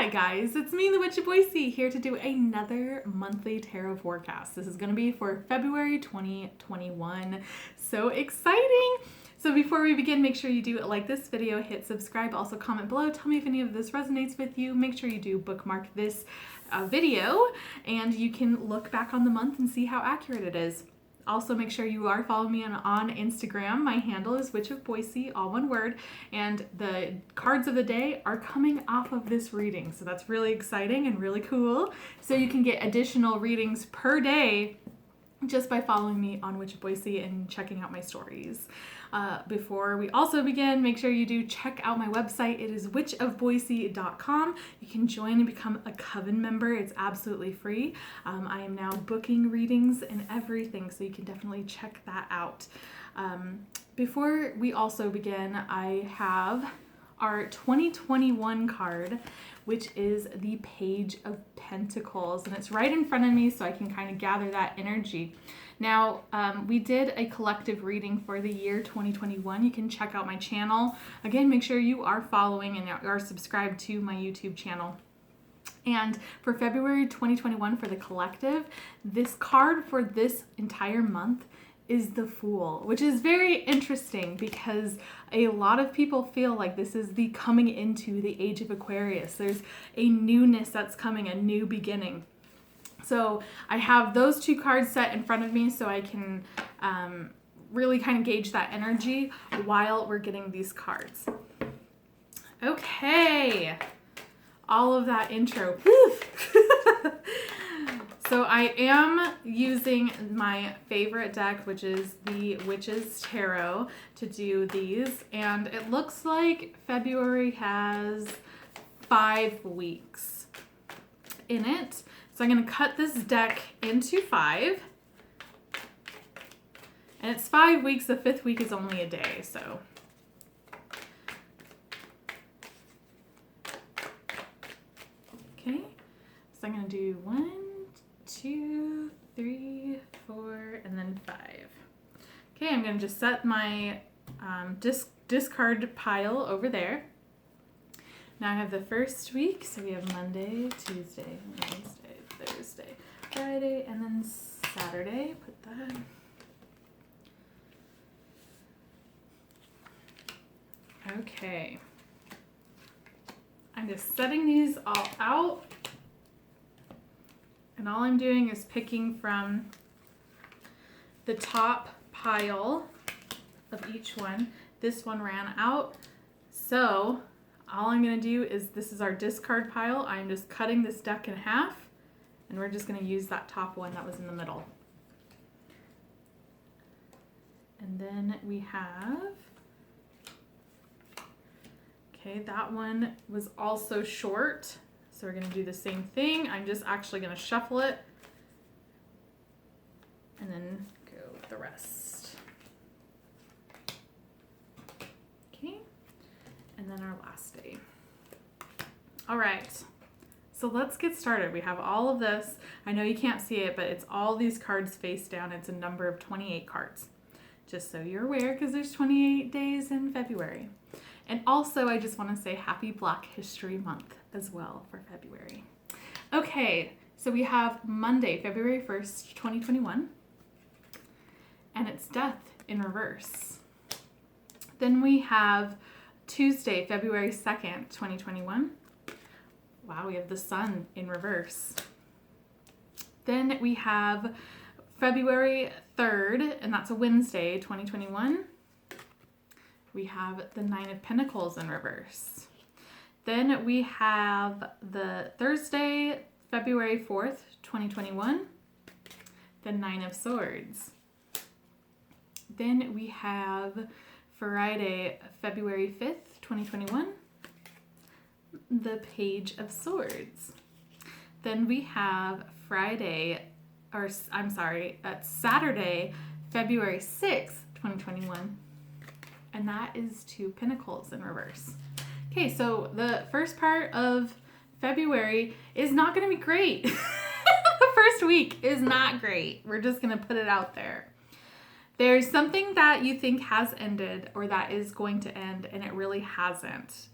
Hi guys, it's me, the Witch of Boise, here to do another monthly tarot forecast. This is going to be for February 2021. So exciting! So before we begin, make sure you do like this video, hit subscribe, also comment below, tell me if any of this resonates with you. Make sure you do bookmark this video, and you can look back on the month and see how accurate it is. Also, make sure you are following me on Instagram. My handle is Witch of Boise, all one word, and the cards of the day are coming off of this reading. So that's really exciting and really cool. So you can get additional readings per day just by following me on Witch of Boise and checking out my stories. Before we also begin, make sure you do check out my website. It is witchofboise.com. You can join and become a coven member. It's absolutely free. I am now booking readings and everything, so you can definitely check that out. Before we also begin, I have our 2021 card, which is the Page of Pentacles, and it's right in front of me so I can kind of gather that energy. Now, we did a collective reading for the year 2021. You can check out my channel. Again, make sure you are following and are subscribed to my YouTube channel. And for February 2021 for the collective, this card for this entire month is the Fool, which is very interesting because a lot of people feel like this is the coming into the age of Aquarius. There's a newness that's coming, a new beginning. So I have those two cards set in front of me so I can really kind of gauge that energy while we're getting these cards. Okay, all of that intro. So I am using my favorite deck, which is the Witch's Tarot, to do these. And it looks like February has 5 weeks in it. So I'm going to cut this deck into 5. And it's 5 weeks. The 5th week is only a day, so. Okay. So I'm going to do 1, 2, 3, 4, and then 5. Okay, I'm going to just set my discard pile over there. Now I have the first week, so we have Monday, Tuesday, Wednesday, Thursday, Friday, and then Saturday. Put that. Okay. I'm just setting these all out. And all I'm doing is picking from the top pile of each one. This one ran out. So all I'm going to do is, this is our discard pile. I'm just cutting this deck in half. And we're just going to use that top one that was in the middle. And then we have, okay, that one was also short. So we're going to do the same thing. I'm just actually going to shuffle it and then go with the rest. Okay. And then our last day. All right. So let's get started. We have all of this. I know you can't see it, but it's all these cards face down. It's a number of 28 cards. Just so you're aware, because there's 28 days in February. And also, I just want to say happy Black History Month as well for February. Okay, so we have Monday, February 1st, 2021. And it's Death in reverse. Then we have Tuesday, February 2nd, 2021. Wow, we have the Sun in reverse. Then we have February 3rd, and that's a Wednesday, 2021. We have the Nine of Pentacles in reverse. Then we have the Thursday, February 4th, 2021. The Nine of Swords. Then we have Friday, February 5th, 2021. The Page of Swords. Then we have Saturday, February 6th, 2021. And that is 2 Pentacles in reverse. Okay, so the first part of February is not going to be great. The first week is not great. We're just going to put it out there. There's something that you think has ended or that is going to end, and it really hasn't.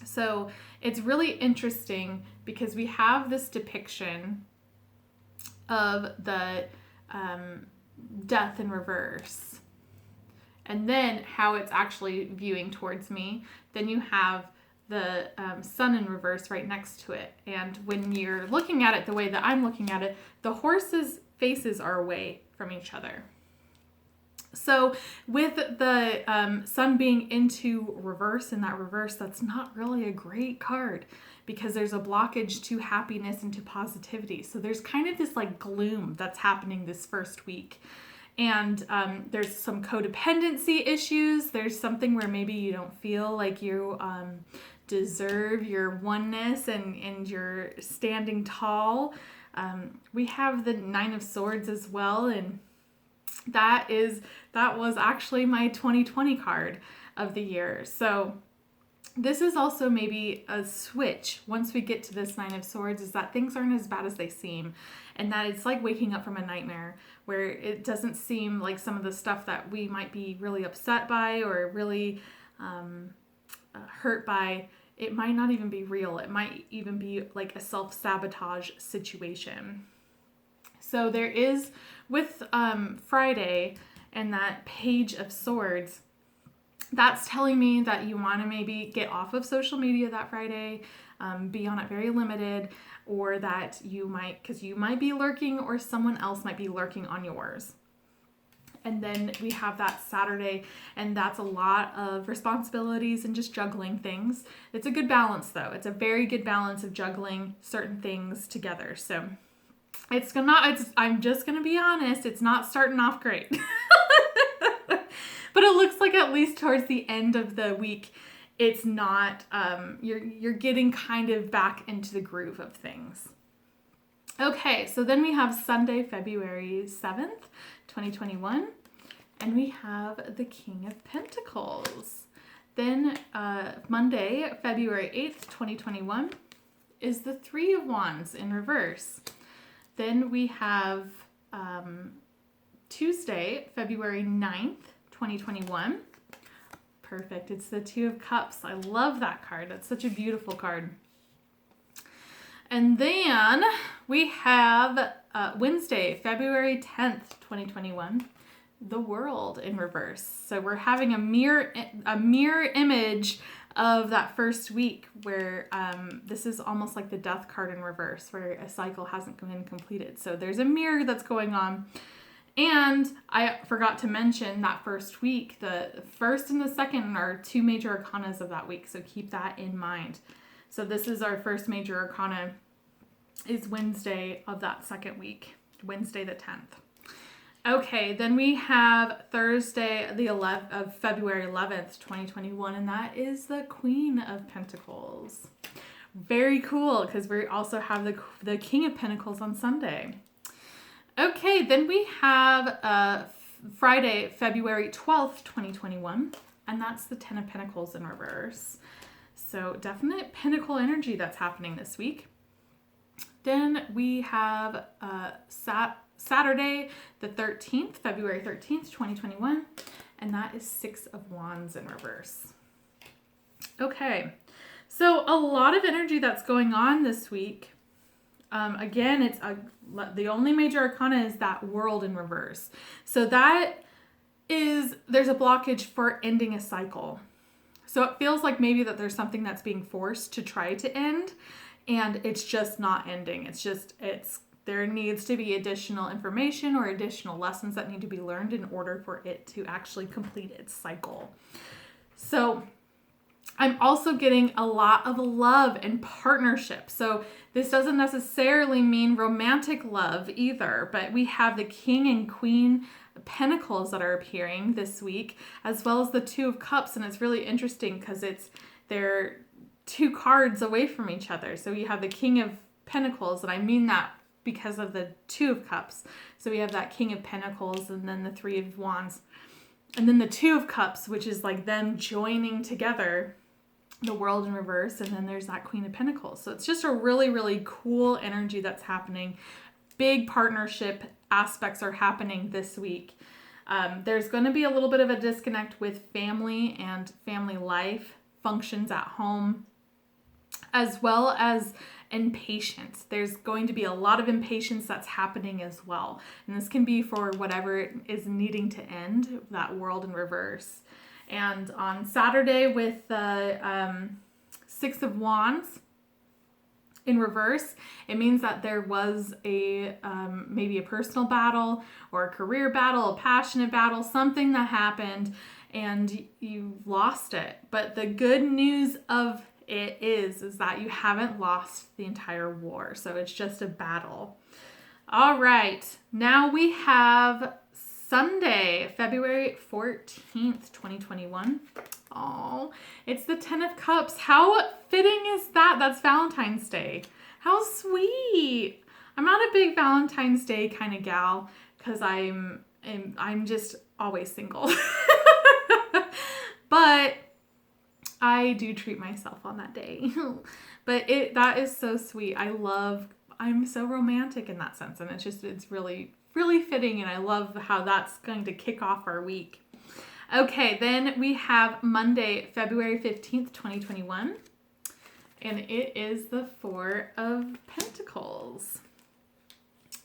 So it's really interesting because we have this depiction of the death in reverse, and then how it's actually viewing towards me. Then you have the sun in reverse right next to it. And when you're looking at it the way that I'm looking at it, the horses' faces are away from each other. So with the sun being into reverse, in that reverse, that's not really a great card because there's a blockage to happiness and to positivity. So there's kind of this like gloom that's happening this first week. And there's some codependency issues. There's something where maybe you don't feel like you deserve your oneness and you're standing tall. We have the Nine of Swords as well, and that was actually my 2020 card of the year. So this is also maybe a switch once we get to this Nine of Swords, is that things aren't as bad as they seem, and that it's like waking up from a nightmare where it doesn't seem like some of the stuff that we might be really upset by or really hurt by, it might not even be real. It might even be like a self-sabotage situation. So there is, with Friday and that Page of Swords, that's telling me that you want to maybe get off of social media that Friday, be on it very limited, or that you might, because you might be lurking or someone else might be lurking on yours. And then we have that Saturday, and that's a lot of responsibilities and just juggling things. It's a good balance though. It's a very good balance of juggling certain things together. So I'm just going to be honest, it's not starting off great. But it looks like at least towards the end of the week, it's not, you're getting kind of back into the groove of things. Okay, so then we have Sunday, February 7th, 2021, and we have the King of Pentacles. Then Monday, February 8th, 2021, is the Three of Wands in reverse. Then we have Tuesday, February 9th, 2021. Perfect. It's the Two of Cups. I love that card. That's such a beautiful card. And then we have Wednesday, February 10th, 2021, the World in reverse. So we're having a mirror image of that first week where this is almost like the Death card in reverse, where a cycle hasn't been completed. So there's a mirror that's going on. And I forgot to mention that first week, the first and the second are two major arcanas of that week. So keep that in mind. So this is our first major arcana, is Wednesday of that second week, Wednesday the 10th. Okay, then we have Thursday, the 11th of February 11th, 2021, and that is the Queen of Pentacles. Very cool, because we also have the King of Pentacles on Sunday. Okay, then we have Friday, February 12th, 2021, and that's the Ten of Pentacles in reverse. So definite Pentacle energy that's happening this week. Then we have Saturday, the 13th, February 13th, 2021, and that is Six of Wands in reverse. Okay, so a lot of energy that's going on this week. Again, it's the only major arcana is that World in reverse. So there's a blockage for ending a cycle. So it feels like maybe that there's something that's being forced to try to end, and it's just not ending. There needs to be additional information or additional lessons that need to be learned in order for it to actually complete its cycle. So I'm also getting a lot of love and partnership. So this doesn't necessarily mean romantic love either, but we have the King and Queen Pentacles that are appearing this week, as well as the Two of Cups. And it's really interesting because they're two cards away from each other. So you have the King of Pentacles, and I mean that because of the Two of Cups. So we have that King of Pentacles and then the Three of Wands. And then the Two of Cups, which is like them joining together, the World in reverse, and then there's that Queen of Pentacles. So it's just a really, really cool energy that's happening. Big partnership aspects are happening this week. There's going to be a little bit of a disconnect with family and family life, functions at home. as well as impatience. There's going to be a lot of impatience that's happening as well. And this can be for whatever is needing to end, that world in reverse. And on Saturday with the Six of Wands in reverse, it means that there was a maybe a personal battle or a career battle, a passionate battle, something that happened and you lost it. But the good news of it is that you haven't lost the entire war. So it's just a battle. All right. Now we have Sunday, February 14th, 2021. Oh, it's the 10 of Cups. How fitting is that? That's Valentine's Day. How sweet. I'm not a big Valentine's Day kind of gal because I'm just always single. But I do treat myself on that day. But that is so sweet. I'm so romantic in that sense. And it's really, really fitting. And I love how that's going to kick off our week. Okay, then we have Monday, February 15th, 2021. And it is the Four of Pentacles.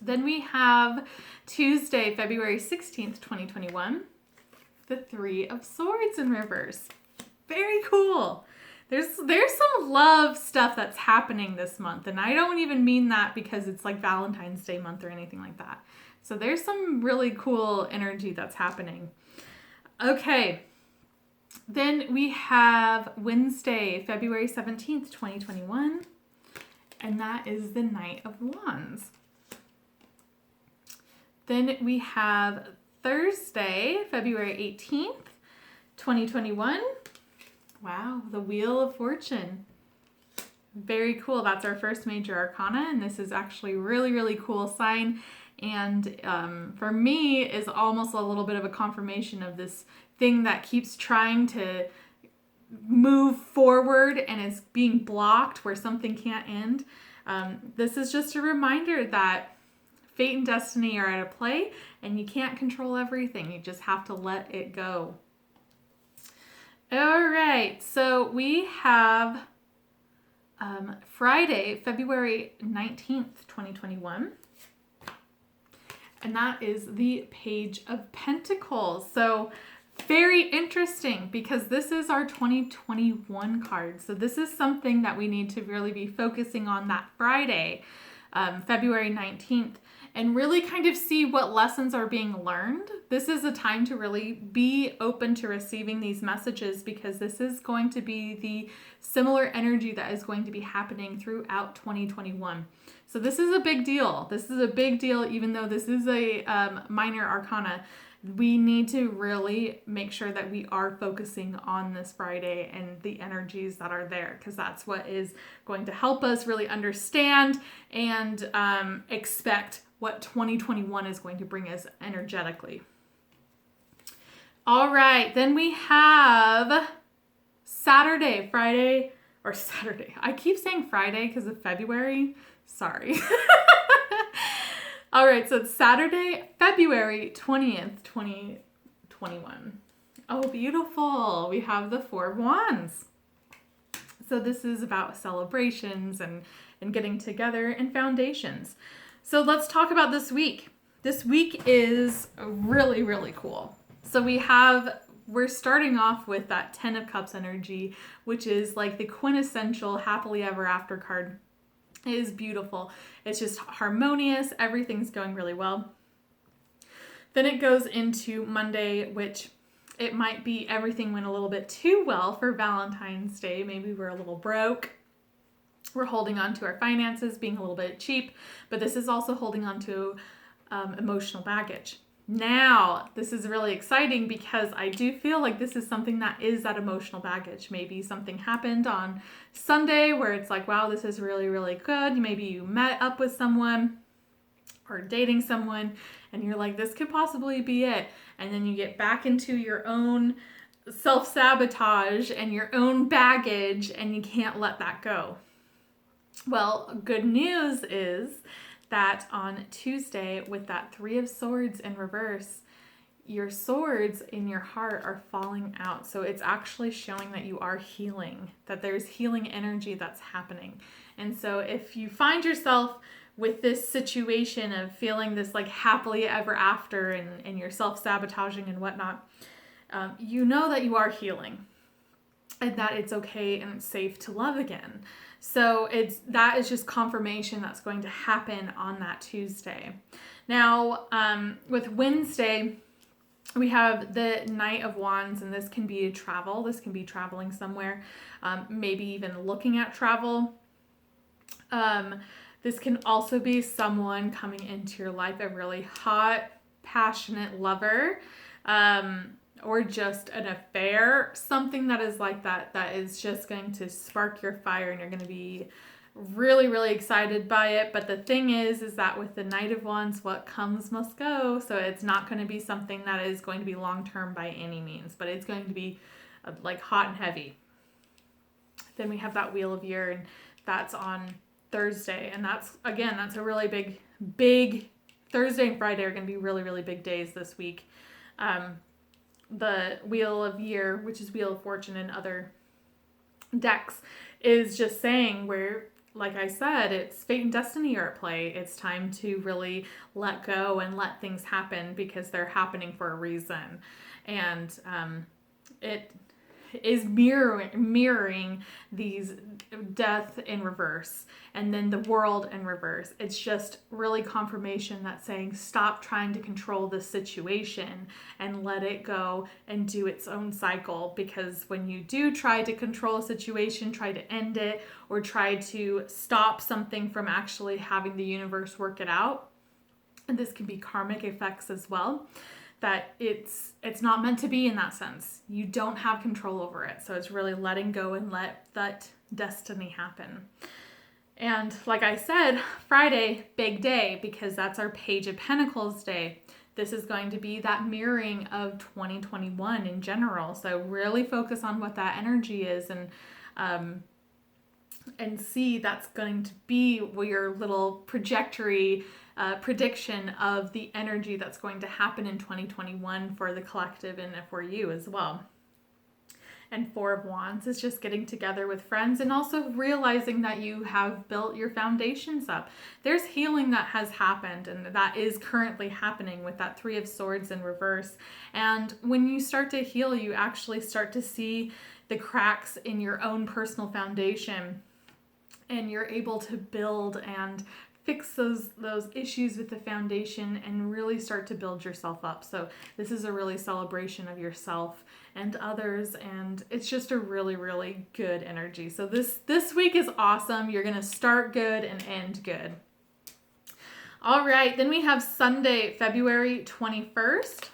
Then we have Tuesday, February 16th, 2021. The Three of Swords in reverse. Very cool. There's some love stuff that's happening this month. And I don't even mean that because it's like Valentine's Day month or anything like that. So there's some really cool energy that's happening. Okay. Then we have Wednesday, February 17th, 2021. And that is the Knight of Wands. Then we have Thursday, February 18th, 2021. Wow, the Wheel of Fortune. Very cool. That's our first major arcana, and this is actually really, really cool sign. And for me, is almost a little bit of a confirmation of this thing that keeps trying to move forward and is being blocked where something can't end. This is just a reminder that fate and destiny are at play, and you can't control everything. You just have to let it go. All right, so we have Friday, February 19th, 2021. And that is the Page of Pentacles. So very interesting because this is our 2021 card. So this is something that we need to really be focusing on that Friday, February 19th. And really kind of see what lessons are being learned. This is a time to really be open to receiving these messages because this is going to be the similar energy that is going to be happening throughout 2021. So this is a big deal. This is a big deal, even though this is a minor arcana. We need to really make sure that we are focusing on this Friday and the energies that are there, because that's what is going to help us really understand and expect what 2021 is going to bring us energetically. All right, then we have Saturday. I keep saying Friday because of February. Sorry. All right, so it's Saturday, February 20th, 2021. Oh, beautiful. We have the Four of Wands. So this is about celebrations and getting together and foundations. So let's talk about this week. This week is really, really cool. So we're starting off with that 10 of Cups energy, which is like the quintessential happily ever after card. It is beautiful. It's just harmonious. Everything's going really well. Then it goes into Monday, which it might be everything went a little bit too well for Valentine's Day. Maybe we're a little broke. We're holding on to our finances, being a little bit cheap, but this is also holding on to emotional baggage. Now, this is really exciting because I do feel like this is something that is that emotional baggage. Maybe something happened on Sunday where it's like, wow, this is really, really good. Maybe you met up with someone or dating someone and you're like, this could possibly be it. And then you get back into your own self-sabotage and your own baggage and you can't let that go. Well, good news is that on Tuesday with that Three of Swords in reverse, your swords in your heart are falling out. So it's actually showing that you are healing, that there's healing energy that's happening. And so if you find yourself with this situation of feeling this like happily ever after and you're self-sabotaging and whatnot, you know that you are healing and that it's okay and it's safe to love again. So that is just confirmation that's going to happen on that Tuesday. Now, with Wednesday, we have the Knight of Wands, and this can be travel. This can be traveling somewhere, maybe even looking at travel. This can also be someone coming into your life, a really hot, passionate lover, or just an affair, something that is like that is just going to spark your fire and you're going to be really, really excited by it. But the thing is that with the Knight of Wands, what comes must go. So it's not going to be something that is going to be long-term by any means, but it's going to be like hot and heavy. Then we have that Wheel of Year, and that's on Thursday. And that's a really big Thursday and Friday are going to be really, really big days this week. The Wheel of Year, which is Wheel of Fortune and other decks, is just saying where, like I said, it's fate and destiny are at play. It's time to really let go and let things happen because they're happening for a reason. And it is mirroring these death in reverse and then the world in reverse. It's just really confirmation that's saying stop trying to control this situation and let it go and do its own cycle, because when you do try to control a situation, try to end it, or try to stop something from actually having the universe work it out, and this can be karmic effects as well, that it's not meant to be in that sense. You don't have control over it. So it's really letting go and let that destiny happen. And like I said, Friday, big day, because that's our Page of Pentacles day. This is going to be that mirroring of 2021 in general. So really focus on what that energy is and see that's going to be your little trajectory prediction of the energy that's going to happen in 2021 for the collective and for you as well. And Four of Wands is just getting together with friends and also realizing that you have built your foundations up. There's healing that has happened and that is currently happening with that Three of Swords in reverse. And when you start to heal, you actually start to see the cracks in your own personal foundation, and you're able to build and fix those issues with the foundation and really start to build yourself up. So this is a really celebration of yourself and others, and it's just a really, really good energy. So this week is awesome. You're going to start good and end good. All right, then we have Sunday, February 21st,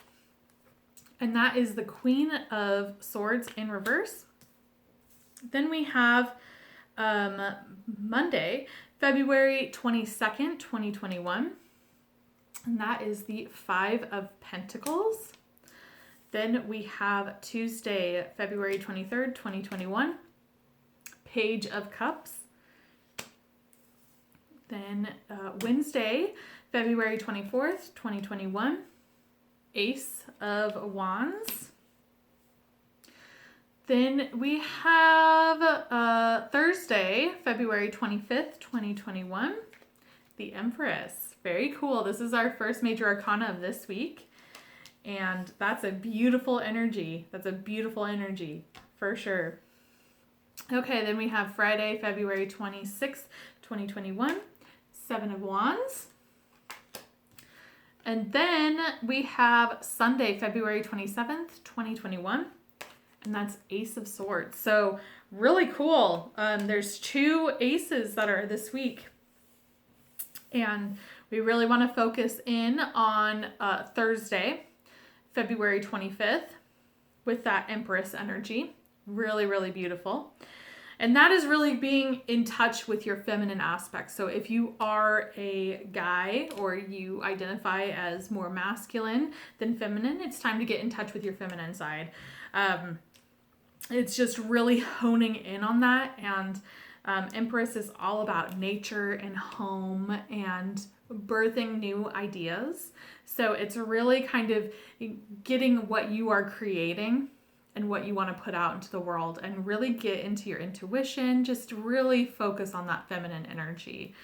and that is the Queen of Swords in reverse. Then we have Monday, February 22nd, 2021, and that is the Five of Pentacles. Then we have Tuesday, February 23rd, 2021, Page of Cups. Then Wednesday, February 24th, 2021, Ace of Wands. Then we have Thursday, February 25th, 2021, the Empress. Very cool. This is our first major arcana of this week. And that's a beautiful energy. That's a beautiful energy for sure. Okay, then we have Friday, February 26th, 2021, Seven of Wands. And then we have Sunday, February 27th, 2021. And that's Ace of Swords. So really cool. There's two aces that are this week. And we really want to focus in on Thursday, February 25th, with that Empress energy. Really, really beautiful. And that is really being in touch with your feminine aspects. So if you are a guy or you identify as more masculine than feminine, it's time to get in touch with your feminine side. It's just really honing in on that and Empress is all about nature and home and birthing new ideas. So it's really kind of getting what you are creating and what you want to put out into the world and really get into your intuition. Just really focus on that feminine energy.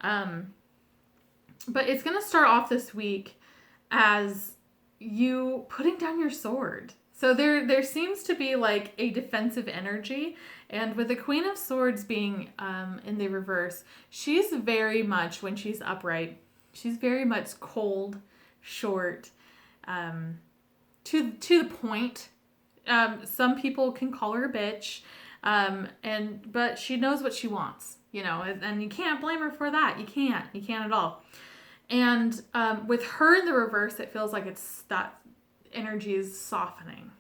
But it's going to start off this week as you putting down your sword. So there seems to be like a defensive energy, and with the Queen of Swords being in the reverse, she's very much, when she's upright, she's very much cold, short, to the point. Some people can call her a bitch, but she knows what she wants, and you can't blame her for that. You can't at all. And with her in the reverse, it feels like it's that energy is softening.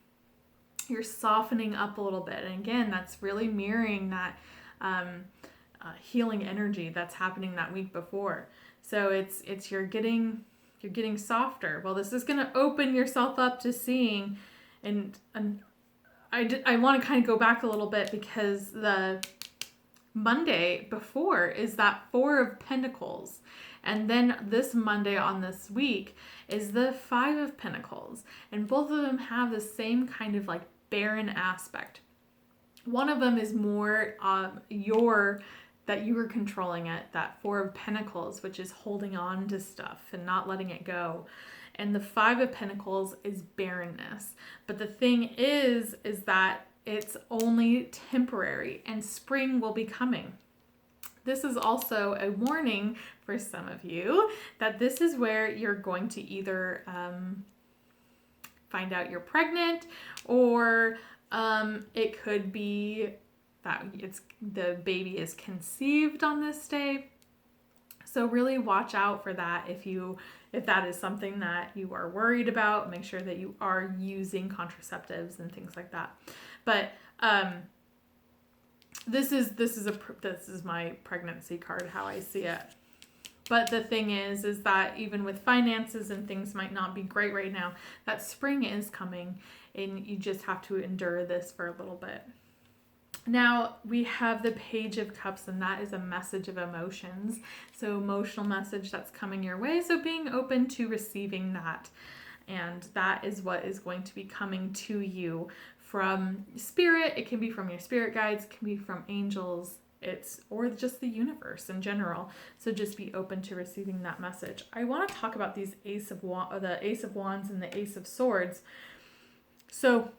You're softening up a little bit. And again, that's really mirroring that healing energy that's happening that week before. So it's you're getting softer. Well, this is going to open yourself up to seeing, and I want to kind of go back a little bit, because the Monday before is that Four of Pentacles. And then this Monday on this week is the Five of Pentacles. And both of them have the same kind of like barren aspect. One of them is more that you were controlling it, that Four of Pentacles, which is holding on to stuff and not letting it go. And the Five of Pentacles is barrenness. But the thing is that it's only temporary, and spring will be coming. This is also a warning for some of you that this is where you're going to either find out you're pregnant, or it could be that the baby is conceived on this day. So really watch out for that. If that is something that you are worried about, make sure that you are using contraceptives and things like that. But this is my pregnancy card, how I see it. But the thing is that even with finances and things might not be great right now, that spring is coming, and you just have to endure this for a little bit. Now we have the Page of Cups, and that is a message of emotions. So emotional message that's coming your way. So being open to receiving that. And that is what is going to be coming to you from spirit. It can be from your spirit guides, it can be from angels, or just the universe in general. So just be open to receiving that message. I want to talk about these the Ace of Wands and the Ace of Swords. So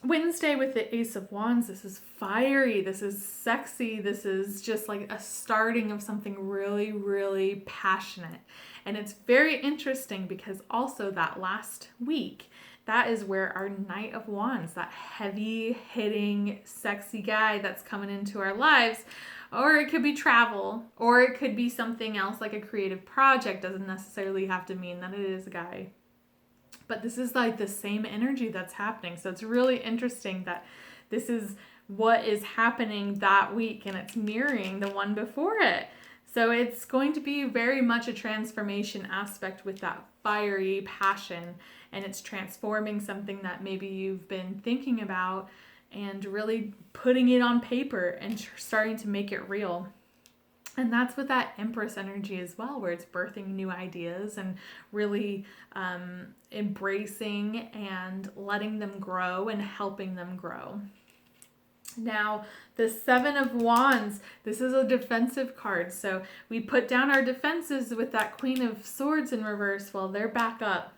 Wednesday with the Ace of Wands, this is fiery, this is sexy, this is just like a starting of something really, really passionate. And it's very interesting because also that last week, that is where our Knight of Wands, that heavy hitting, sexy guy that's coming into our lives, or it could be travel, or it could be something else like a creative project. Doesn't necessarily have to mean that it is a guy. But this is like the same energy that's happening. So it's really interesting that this is what is happening that week, and it's mirroring the one before it. So it's going to be very much a transformation aspect with that fiery passion, and it's transforming something that maybe you've been thinking about and really putting it on paper and starting to make it real. And that's with that Empress energy as well, where it's birthing new ideas and really embracing and letting them grow and helping them grow. Now, the Seven of Wands, this is a defensive card. So we put down our defenses with that Queen of Swords in reverse. Well, they're back up.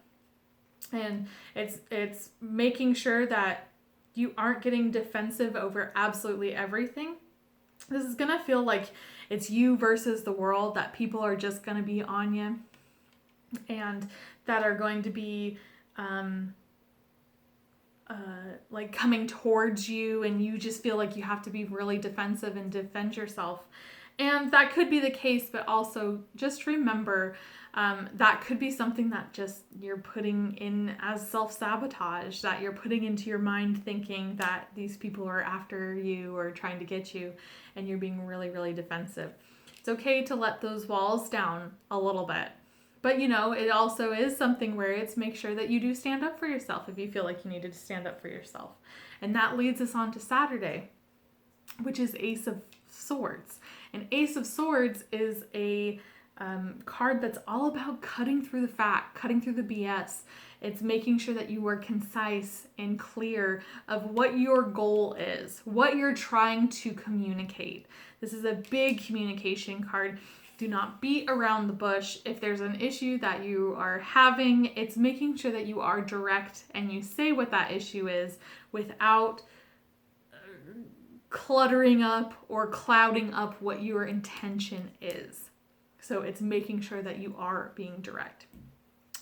And it's making sure that you aren't getting defensive over absolutely everything. This is going to feel like it's you versus the world, that people are just going to be on you and that are going to be like coming towards you, and you just feel like you have to be really defensive and defend yourself. And that could be the case, but also just remember that could be something that just you're putting in as self-sabotage, that you're putting into your mind thinking that these people are after you or trying to get you, and you're being really, really defensive. It's okay to let those walls down a little bit. But, it also is something where it's make sure that you do stand up for yourself if you feel like you needed to stand up for yourself. And that leads us on to Saturday, which is Ace of Swords. An Ace of Swords is a card that's all about cutting through the fat, cutting through the BS. It's making sure that you are concise and clear of what your goal is, what you're trying to communicate. This is a big communication card. Do not beat around the bush. If there's an issue that you are having, it's making sure that you are direct and you say what that issue is without cluttering up or clouding up what your intention is. So it's making sure that you are being direct.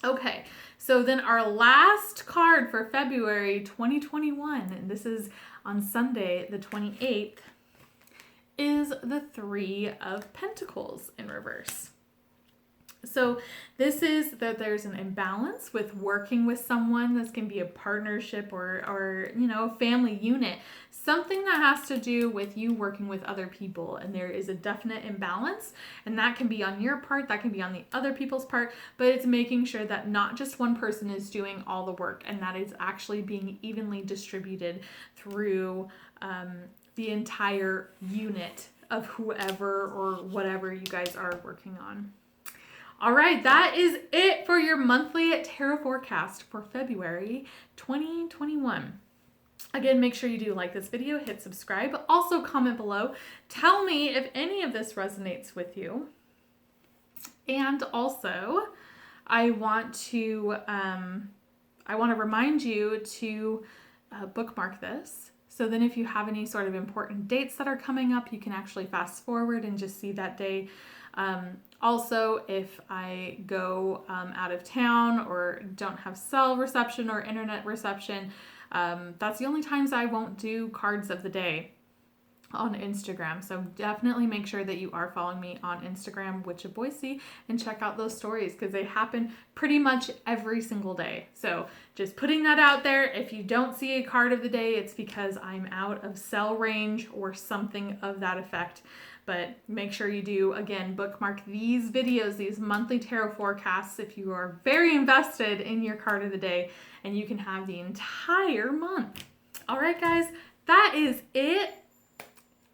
Okay, so then our last card for February 2021, and this is on Sunday, the 28th, is the Three of Pentacles in reverse. So this is that there's an imbalance with working with someone. This can be a partnership or you know, a family unit. Something that has to do with you working with other people, and there is a definite imbalance, and that can be on your part, that can be on the other people's part, but it's making sure that not just one person is doing all the work, and that is actually being evenly distributed through the entire unit of whoever or whatever you guys are working on. All right, that is it for your monthly tarot forecast for February 2021. Again, make sure you do like this video, hit subscribe, also comment below. Tell me if any of this resonates with you. And also, I want to remind you to bookmark this. So then if you have any sort of important dates that are coming up, you can actually fast forward and just see that day. Also, if I go out of town or don't have cell reception or internet reception, that's the only times I won't do cards of the day on Instagram. So definitely make sure that you are following me on Instagram, Witch of Boise, and check out those stories because they happen pretty much every single day. So just putting that out there. If you don't see a card of the day, it's because I'm out of cell range or something of that effect. But make sure you do, again, bookmark these videos, these monthly tarot forecasts if you are very invested in your card of the day, and you can have the entire month. All right, guys, that is it.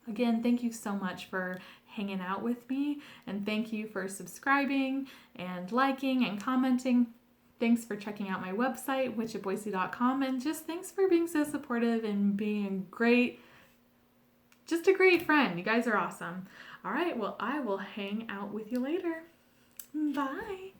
Again, thank you so much for hanging out with me, and thank you for subscribing and liking and commenting. Thanks for checking out my website, witchofboise.com, and just thanks for being so supportive and being just a great friend. You guys are awesome. All right, well, I will hang out with you later. Bye.